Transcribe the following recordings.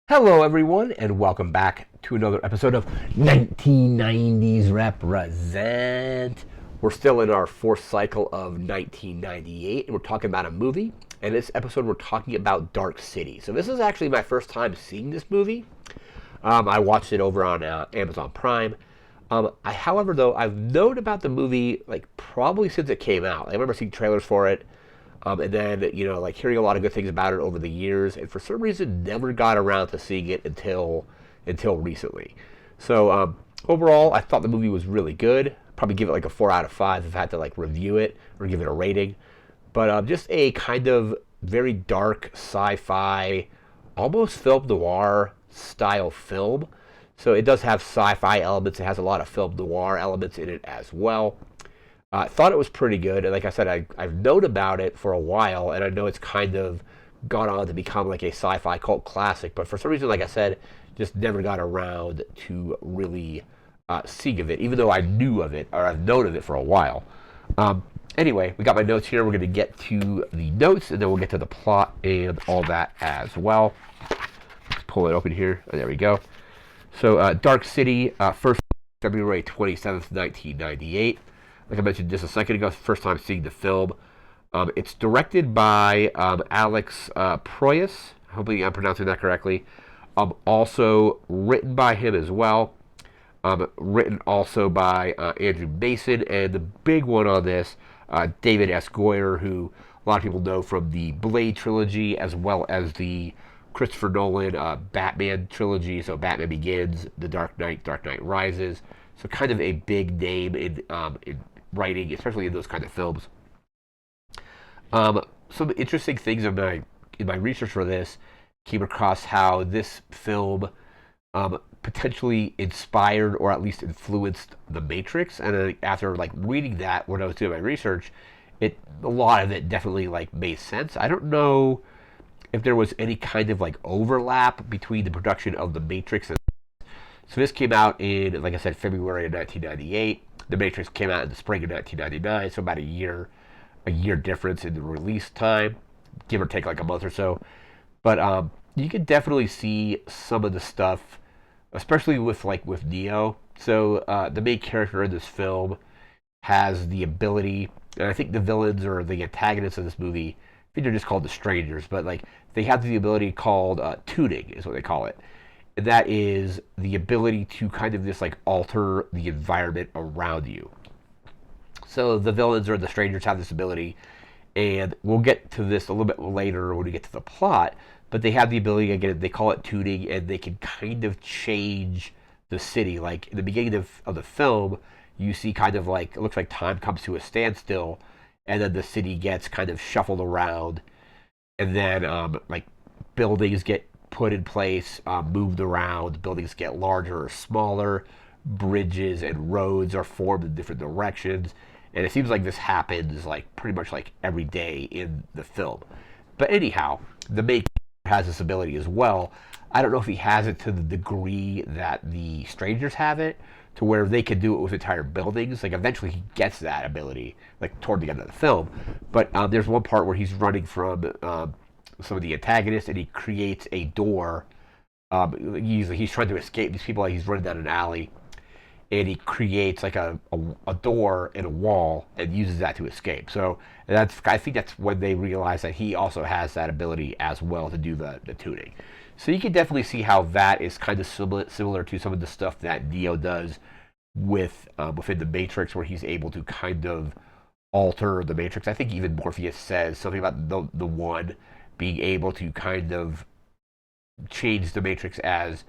Hello, everyone, and welcome back to another episode of 1990's Represent. We're still in our fourth cycle of 1998, and we're talking about a movie. And this episode, we're talking about Dark City. So, this is actually my first time seeing this movie. I watched it over on Amazon Prime. However, though, I've known about the movie like probably since it came out. I remember seeing trailers for it. And then, like hearing a lot of good things about it over the years, and for some reason never got around to seeing it until recently. So overall, I thought the movie was really good. Probably give it like a 4 out of 5 if I had to like review it or give it a rating. But just a kind of very dark sci-fi, almost film noir style film. So it does have sci-fi elements. It has a lot of film noir elements in it as well. I thought it was pretty good, and like I said, I've known about it for a while, and I know it's kind of gone on to become like a sci-fi cult classic. But for some reason, like I said, just never got around to really seeing of it, even though I knew of it or I've known of it for a while. Anyway, we got my notes here. We're going to get to the notes, and then we'll get to the plot and all that as well. Let's pull it open here. Oh, there we go. So, Dark City, first February 27th, 1998. Like I mentioned just a second ago, first time seeing the film. It's directed by Alex Proyas. Hopefully I'm pronouncing that correctly. Also written by him as well. Written also by Andrew Mason. And the big one on this, David S. Goyer, who a lot of people know from the Blade trilogy as well as the Christopher Nolan Batman trilogy. So Batman Begins, The Dark Knight, Dark Knight Rises. So kind of a big name in writing, especially in those kind of films. Some interesting things in my research for this came across how this film potentially inspired or at least influenced The Matrix. And after like reading that, when I was doing my research, a lot of it definitely like made sense. I don't know if there was any kind of like overlap between the production of The Matrix and so this came out in, like I said, February of 1998. The Matrix came out in the spring of 1999, so about a year difference in the release time, give or take like a month or so. But you can definitely see some of the stuff, especially with Neo. So the main character in this film has the ability, and I think the villains or the antagonists of this movie, I think they're just called the Strangers, but like they have the ability called tuning, is what they call it. And that is the ability to kind of just like alter the environment around you. So the villains or the strangers have this ability, and we'll get to this a little bit later when we get to the plot. But they have the ability again. They call it tuning, and they can kind of change the city. Like in the beginning of the film, you see kind of like it looks like time comes to a standstill, and then the city gets kind of shuffled around, and then like buildings get put in place, moved around. Buildings get larger or smaller. Bridges and roads are formed in different directions, and it seems like this happens like pretty much like every day in the film. But anyhow, the main character has this ability as well. I don't know if he has it to the degree that the strangers have it, to where they can do it with entire buildings. Like eventually he gets that ability, like toward the end of the film. But there's one part where he's running from some of the antagonists, and he creates a door. He's trying to escape these people. Like he's running down an alley, and he creates like a door in a wall and uses that to escape. So I think that's when they realize that he also has that ability as well to do the tuning. So you can definitely see how that is kind of similar to some of the stuff that Neo does within the Matrix, where he's able to kind of alter the Matrix. I think even Morpheus says something about the one being able to kind of change the Matrix as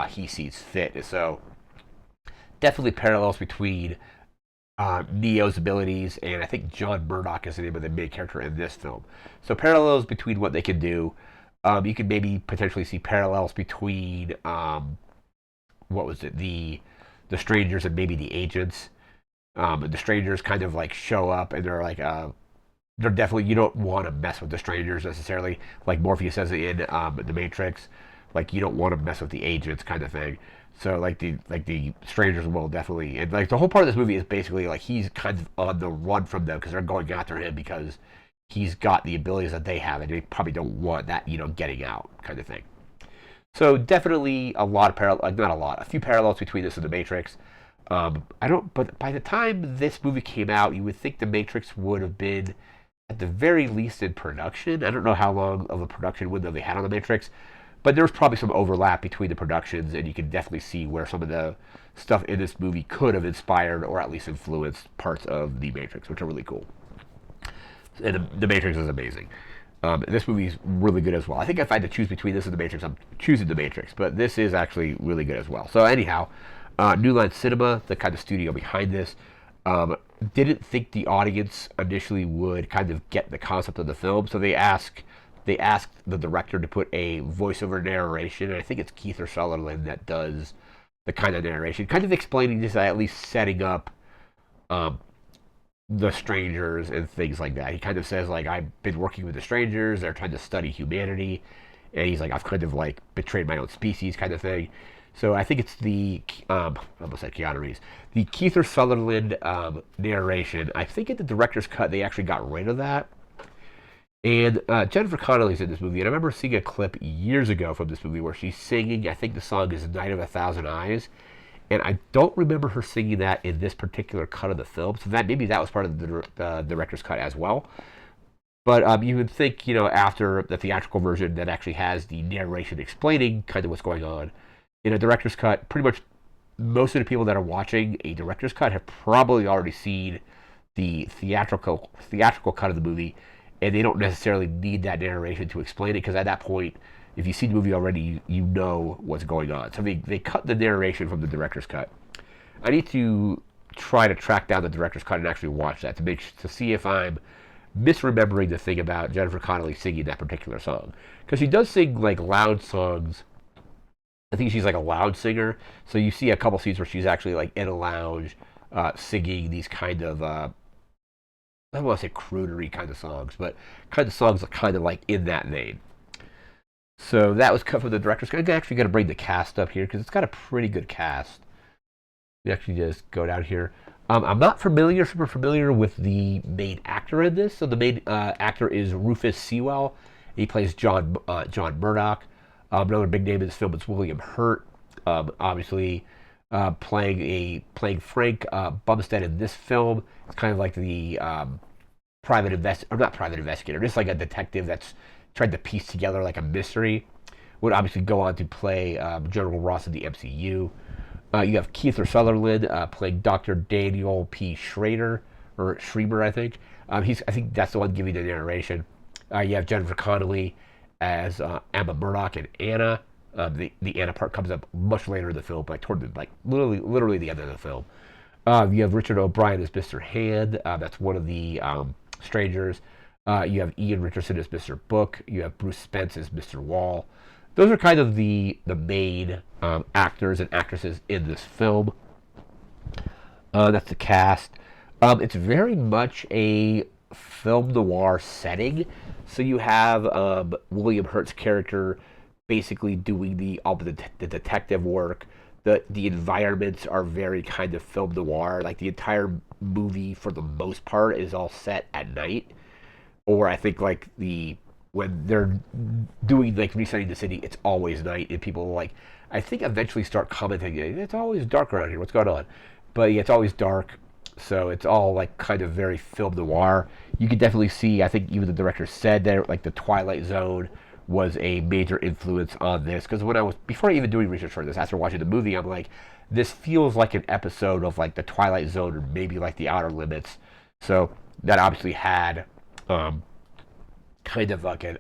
he sees fit. So definitely parallels between Neo's abilities, and I think John Murdoch is the name of the main character in this film. So parallels between what they can do. You can maybe potentially see parallels between what was it, the strangers and maybe the agents. The strangers kind of like show up, and they're like they're definitely, you don't want to mess with the strangers necessarily, like Morpheus says in the Matrix. Like you don't want to mess with the agents, kind of thing. So like the strangers will definitely, and like the whole part of this movie is basically like he's kind of on the run from them because they're going after him because he's got the abilities that they have, and they probably don't want that, getting out, kind of thing. So definitely a lot of parallel, not a lot, a few parallels between this and The Matrix. I don't, but by the time this movie came out, you would think The Matrix would have been at the very least in production. I don't know how long of a production window they had on The Matrix, but there was probably some overlap between the productions, and you can definitely see where some of the stuff in this movie could have inspired or at least influenced parts of The Matrix, which are really cool. And the Matrix is amazing. This movie's really good as well. I think if I had to choose between this and The Matrix, I'm choosing The Matrix, but this is actually really good as well. So anyhow, New Line Cinema, the kind of studio behind this, um, didn't think the audience initially would kind of get the concept of the film, so they asked the director to put a voiceover narration, and I think it's Keith or Sutherland that does the kind of narration, kind of explaining this, at least setting up um, the strangers and things like that. He kind of says like, I've been working with the strangers, they're trying to study humanity, and he's like, I've kind of like betrayed my own species kind of thing. So I think it's the I almost said Keanu Reeves, the Keith or Sutherland narration. I think in the director's cut they actually got rid of that. And Jennifer Connelly's in this movie, and I remember seeing a clip years ago from this movie where she's singing. I think the song is "Night of a Thousand Eyes," and I don't remember her singing that in this particular cut of the film. So that maybe that was part of the director's cut as well. But you would think, after the theatrical version that actually has the narration explaining kind of what's going on, in a director's cut, pretty much most of the people that are watching a director's cut have probably already seen the theatrical cut of the movie, and they don't necessarily need that narration to explain it because at that point, if you see the movie already, you know what's going on. So they cut the narration from the director's cut. I need to try to track down the director's cut and actually watch that to see if I'm misremembering the thing about Jennifer Connelly singing that particular song, because she does sing like loud songs. I think she's like a loud singer. So you see a couple scenes where she's actually like in a lounge singing these kind of I don't want to say croonery kind of songs, but kind of songs that kind of like in that vein. So that was cut from the director's cut. I'm actually going to bring the cast up here because it's got a pretty good cast. We actually just go down here. I'm not super familiar with the main actor in this. So the main actor is Rufus Sewell. He plays John Murdoch. Another big name in this film is William Hurt. Obviously, playing Frank Bumstead in this film. It's kind of like the not private investigator, just like a detective that's tried to piece together like a mystery. Would obviously go on to play General Ross in the MCU. You have Keith or Sutherland playing Dr. Daniel P. Schrader or Schreiber, I think. I think that's the one giving the narration. You have Jennifer Connelly as Emma Murdoch and Anna. The Anna part comes up much later in the film, like toward literally the end of the film. You have Richard O'Brien as Mr. Hand. That's one of the strangers. You have Ian Richardson as Mr. Book. You have Bruce Spence as Mr. Wall. Those are kind of the main actors and actresses in this film. That's the cast. It's very much a film noir setting. So you have William Hurt's character basically doing all the detective work. The environments are very kind of film noir. Like the entire movie, for the most part, is all set at night. Or I think like when they're doing like resetting the city, it's always night, and people like I think eventually start commenting, it's always dark around here. What's going on? But yeah, it's always dark. So it's all like kind of very film noir. You can definitely see. I think even the director said that like the Twilight Zone was a major influence on this because before even doing research for this, after watching the movie, I'm like, this feels like an episode of like the Twilight Zone or maybe like the Outer Limits. So that obviously had kind of like an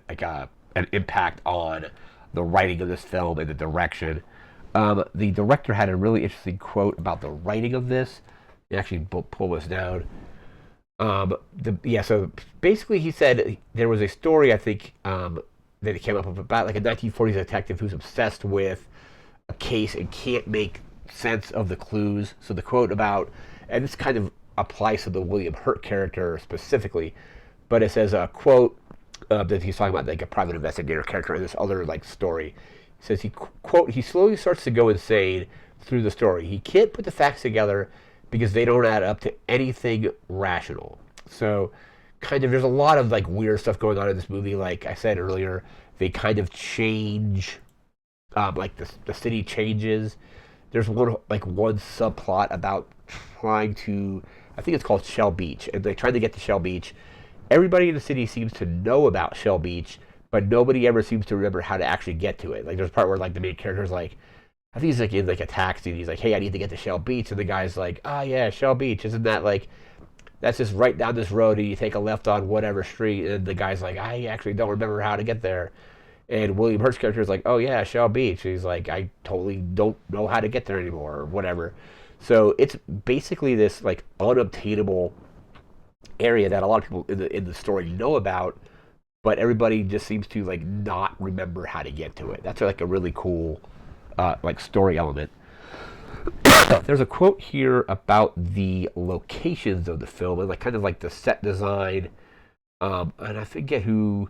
impact on the writing of this film and the direction. The director had a really interesting quote about the writing of this. You actually pull this down. So basically he said there was a story, I think, that he came up with about like a 1940s detective who's obsessed with a case and can't make sense of the clues. So the quote about, and this kind of applies to the William Hurt character specifically, but it says a quote that he's talking about like a private investigator character in this other like story. He says he slowly starts to go insane through the story. He can't put the facts together because they don't add up to anything rational. So kind of there's a lot of like weird stuff going on in this movie. Like I said earlier, they kind of change like the city changes. There's one subplot about trying to, I think it's called Shell Beach, and they're trying to get to Shell Beach. Everybody in the city seems to know about Shell Beach, but nobody ever seems to remember how to actually get to it. Like there's a part where like the main character's like, I think he's like in like a taxi, and he's like, "Hey, I need to get to Shell Beach," and the guy's like, "Ah, yeah, Shell Beach, isn't that like that's just right down this road, and you take a left on whatever street?" And the guy's like, "I actually don't remember how to get there." And William Hurt's character is like, "Oh yeah, Shell Beach." He's like, "I totally don't know how to get there anymore," or whatever. So it's basically this like unobtainable area that a lot of people in the story know about, but everybody just seems to like not remember how to get to it. That's like a really cool like story element. There's a quote here about the locations of the film and like kind of like the set design. And I forget who.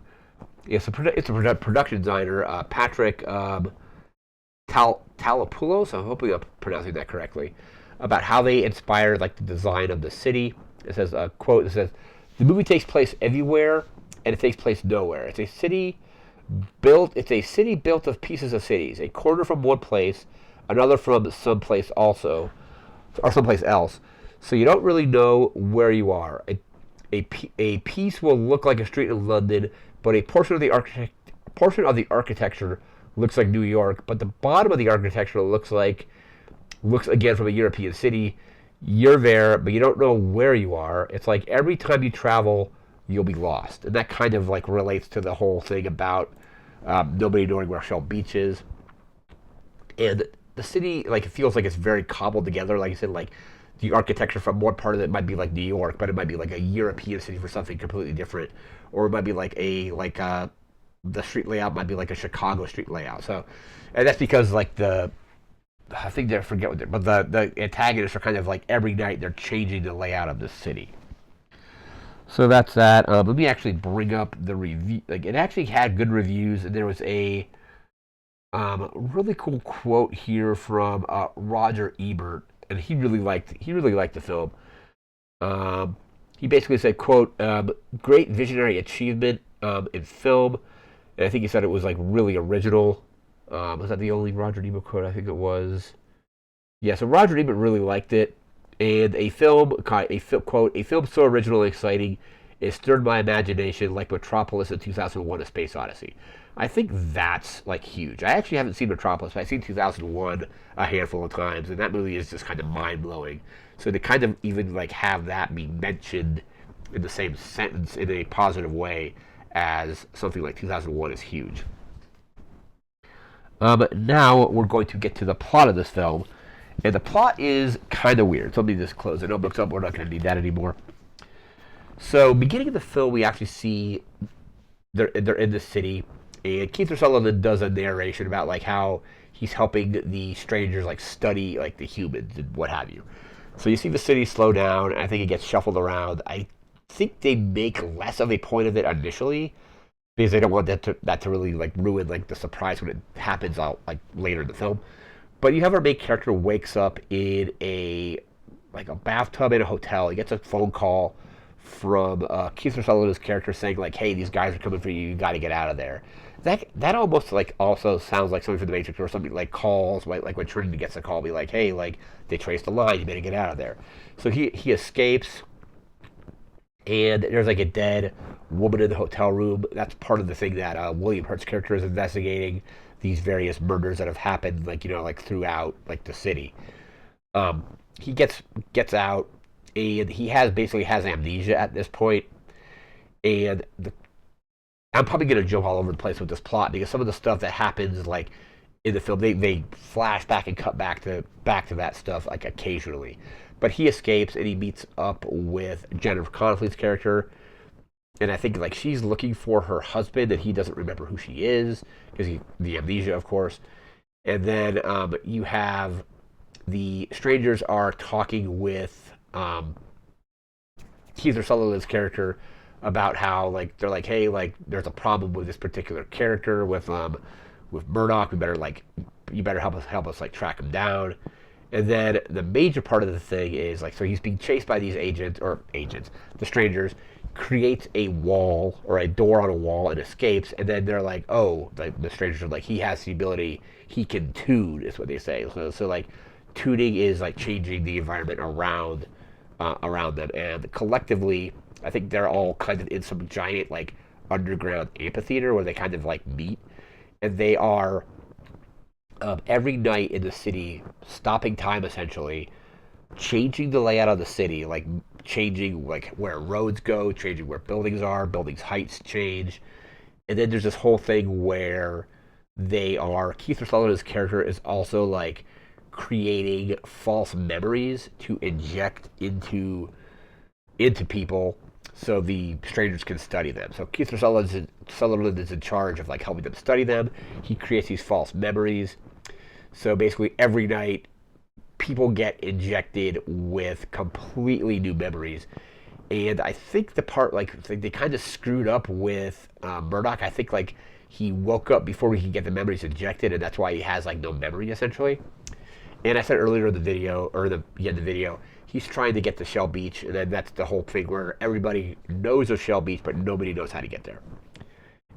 It's a production designer, Patrick Talopoulos. I'm hoping I'm pronouncing that correctly. About how they inspired like the design of the city. It says a quote. It says, "The movie takes place everywhere, and it takes place nowhere. It's a city built of pieces of cities. A corner from one place, another from someplace also, or someplace else. So you don't really know where you are. A piece will look like a street in London, but a portion of the architecture looks like New York, but the bottom of the architecture looks again from a European city. You're there, but you don't know where you are. It's like every time you travel, you'll be lost." And that kind of like relates to the whole thing about nobody knowing where Shell Beach is. And the city, like, it feels like it's very cobbled together. Like I said, like the architecture from one part of it might be like New York, but it might be like a European city for something completely different, or it might be like the street layout might be like a Chicago street layout. So, and that's because like I think I forget what but the antagonists are kind of like every night they're changing the layout of the city. So that's that. Let me actually bring up the review. Like it actually had good reviews, and there was a really cool quote here from Roger Ebert, and he really liked the film. He basically said, "quote Great visionary achievement in film," and I think he said it was like really original. Was that the only Roger Ebert quote? I think it was. Yeah, so Roger Ebert really liked it, and quote, "A film so original and exciting, it stirred my imagination like Metropolis in 2001: A Space Odyssey." I think that's like huge. I actually haven't seen Metropolis, but I've seen 2001 a handful of times, and that movie is just kind of mind blowing. So to kind of even like have that be mentioned in the same sentence in a positive way as something like 2001 is huge. Now we're going to get to the plot of this film, and the plot is kind of weird. So let me just close the notebooks up. We're not going to need that anymore. So, beginning of the film, we actually see they're in the city, and Keith Sutherland does a narration about like how he's helping the strangers like study like the humans and what have you. So you see the city slow down. And I think it gets shuffled around. I think they make less of a point of it initially because they don't want that to really like ruin like the surprise when it happens out like later in the film. But you have our main character wakes up in a bathtub in a hotel. He gets a phone call from Keith Sutherland's character saying like, "Hey, these guys are coming for you. You got to get out of there." That almost like also sounds like something from the Matrix or something like calls like when Trinity gets a call, be like, "Hey, like they traced the line. You better get out of there." So he escapes, and there's like a dead woman in the hotel room. That's part of the thing that William Hurt's character is investigating, these various murders that have happened like like throughout like the city. He gets out, and he basically has amnesia at this point. And I'm probably gonna jump all over the place with this plot because some of the stuff that happens like in the film, they flash back and cut back to that stuff like occasionally. But he escapes and he meets up with Jennifer Connelly's character, and I think like she's looking for her husband and he doesn't remember who she is because the amnesia, of course. And then you have the strangers are talking with Keith Sutherland's character about how like they're like, "Hey, like there's a problem with this particular character with Murdoch. You better help us like track him down." And then the major part of the thing is like, so he's being chased by these agents, the strangers. creates a wall or a door on a wall and escapes, and then they're like, oh, the strangers are like, he has the ability, he can tune, is what they say. So like, tuning is like changing the environment around them, and collectively, I think they're all kind of in some giant like underground amphitheater where they kind of like meet, and they are every night in the city, stopping time essentially, changing the layout of the city, like changing like where roads go, changing where buildings are, buildings heights change, and then there's this whole thing where they are Keith Sutherland's character is also like creating false memories to inject into people so the strangers can study them. So Keith Sutherland is in charge of like helping them study them. He creates these false memories. So basically every night people get injected with completely new memories. And I think the part like they kind of screwed up with Murdoch. I think like he woke up before he could get the memories injected, and that's why he has like no memory essentially. And I said earlier in the video, or the video, he's trying to get to Shell Beach, and then that's the whole thing where everybody knows of Shell Beach, but nobody knows how to get there.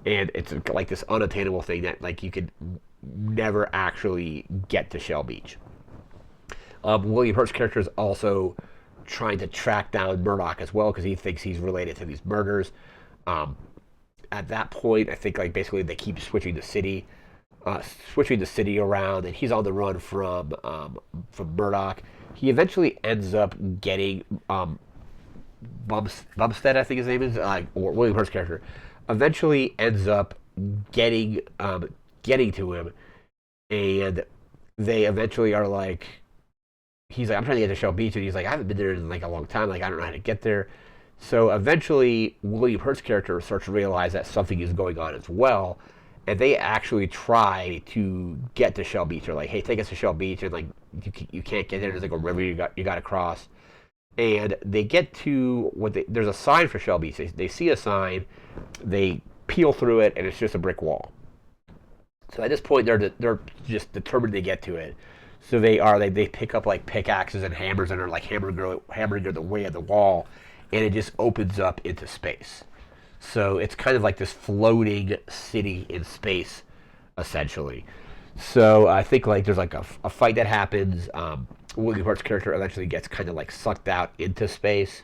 And it's like this unattainable thing that like you could never actually get to Shell Beach. William Hurt's character is also trying to track down Murdoch as well because he thinks he's related to these murders. At that point, I think like basically they keep switching the city around, and he's on the run from Murdoch. He eventually ends up getting Bumstead, I think his name is, or William Hurt's character, eventually ends up getting to him, and they eventually are like, he's like, I'm trying to get to Shell Beach, and he's like, I haven't been there in like a long time, like I don't know how to get there. So eventually, William Hurt's character starts to realize that something is going on as well, and they actually try to get to Shell Beach. They're like, "Hey, take us to Shell Beach," and like, you can't get there. There's like a river you got to cross, and they get to there's a sign for Shell Beach. They see a sign, they peel through it, and it's just a brick wall. So at this point, they're just determined to get to it. So they pick up like pickaxes and hammers and are like hammering the way of the wall, and it just opens up into space. So it's kind of like this floating city in space, essentially. So I think like there's like a fight that happens. William Hart's character eventually gets kind of like sucked out into space,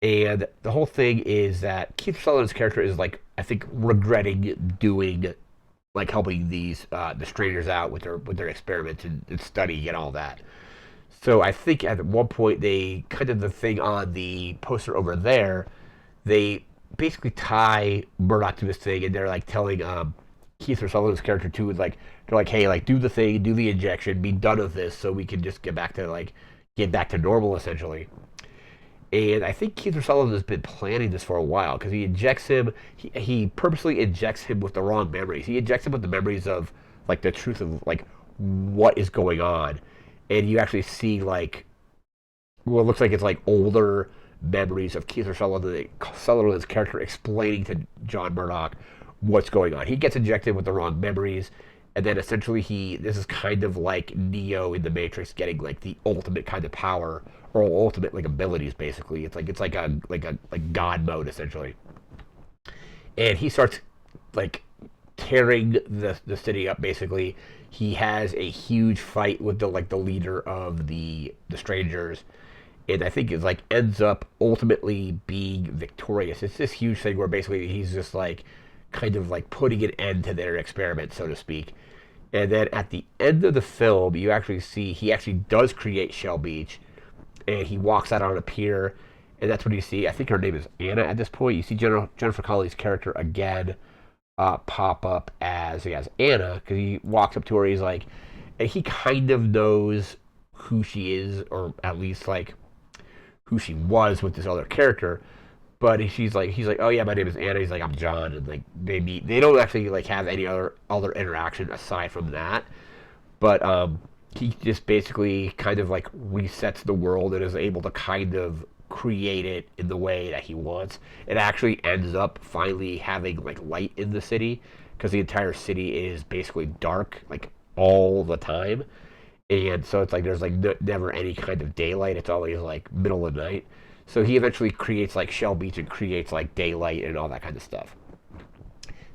and the whole thing is that Keith Sutherland's character is like I think regretting doing like helping these the strangers out with their experiments and study and all that. So I think at one point they kind of the thing on the poster over there, they basically tie Murdoch to this thing, and they're like telling Keith Sutherland's character too, like they're like, hey, like do the thing, do the injection, be done with this, so we can just get back to normal essentially. And I think Keith Sutherland has been planning this for a while because he injects him. He purposely injects him with the wrong memories. He injects him with the memories of like the truth of like what is going on, and you actually see like well, it looks like it's like older memories of Keith Sutherland's character explaining to John Murdoch what's going on. He gets injected with the wrong memories, and then essentially this is kind of like Neo in the Matrix getting like the ultimate kind of power or ultimate like abilities. Basically, it's like a God mode essentially, and he starts like tearing the city up. Basically, he has a huge fight with the leader of the strangers, and I think it like ends up ultimately being victorious. It's this huge thing where basically he's just like kind of like putting an end to their experiment, so to speak. And then at the end of the film, you actually see he actually does create Shell Beach, and he walks out on a pier, and that's when you see. I think her name is Anna at this point. You see Jennifer Connelly's character again pop up as Anna because he walks up to her. He's like, and he kind of knows who she is, or at least like who she was with this other character. But he's like, oh yeah, my name is Anna. He's like, I'm John, and like they meet. They don't actually like have any other interaction aside from that. But he just basically kind of like resets the world and is able to kind of create it in the way that he wants. It actually ends up finally having like light in the city because the entire city is basically dark like all the time, and so it's like there's like never any kind of daylight. It's always like middle of the night. So he eventually creates like Shell Beach and creates like daylight and all that kind of stuff.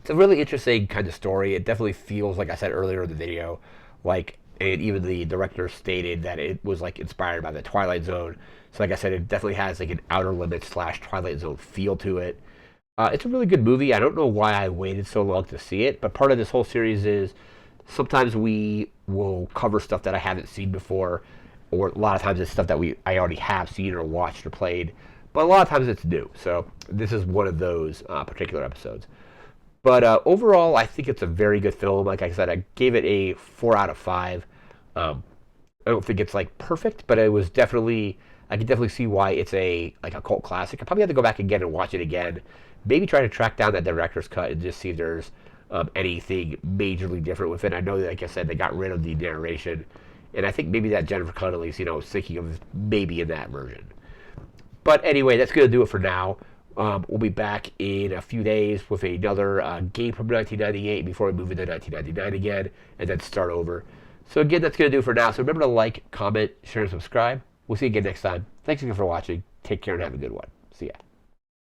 It's a really interesting kind of story. It definitely feels, like I said earlier in the video, like, and even the director stated that it was like inspired by the Twilight Zone. So like I said, it definitely has like an Outer Limits slash Twilight Zone feel to it. It's a really good movie. I don't know why I waited so long to see it, but part of this whole series is sometimes we will cover stuff that I haven't seen before, or a lot of times it's stuff that I already have seen or watched or played, but a lot of times it's new. So this is one of those particular episodes. But overall, I think it's a very good film. Like I said, I gave it a 4 out of 5. I don't think it's like perfect, but it was definitely, I can definitely see why it's a cult classic. I probably have to go back again and watch it again. Maybe try to track down that director's cut and just see if there's anything majorly different with it. I know, like I said, they got rid of the narration, and I think maybe that Jennifer Connelly's, was thinking of maybe in that version. But anyway, that's going to do it for now. We'll be back in a few days with another game from 1998 before we move into 1999 again and then start over. So again, that's going to do it for now. So remember to like, comment, share, and subscribe. We'll see you again next time. Thanks again for watching. Take care and have a good one. See ya.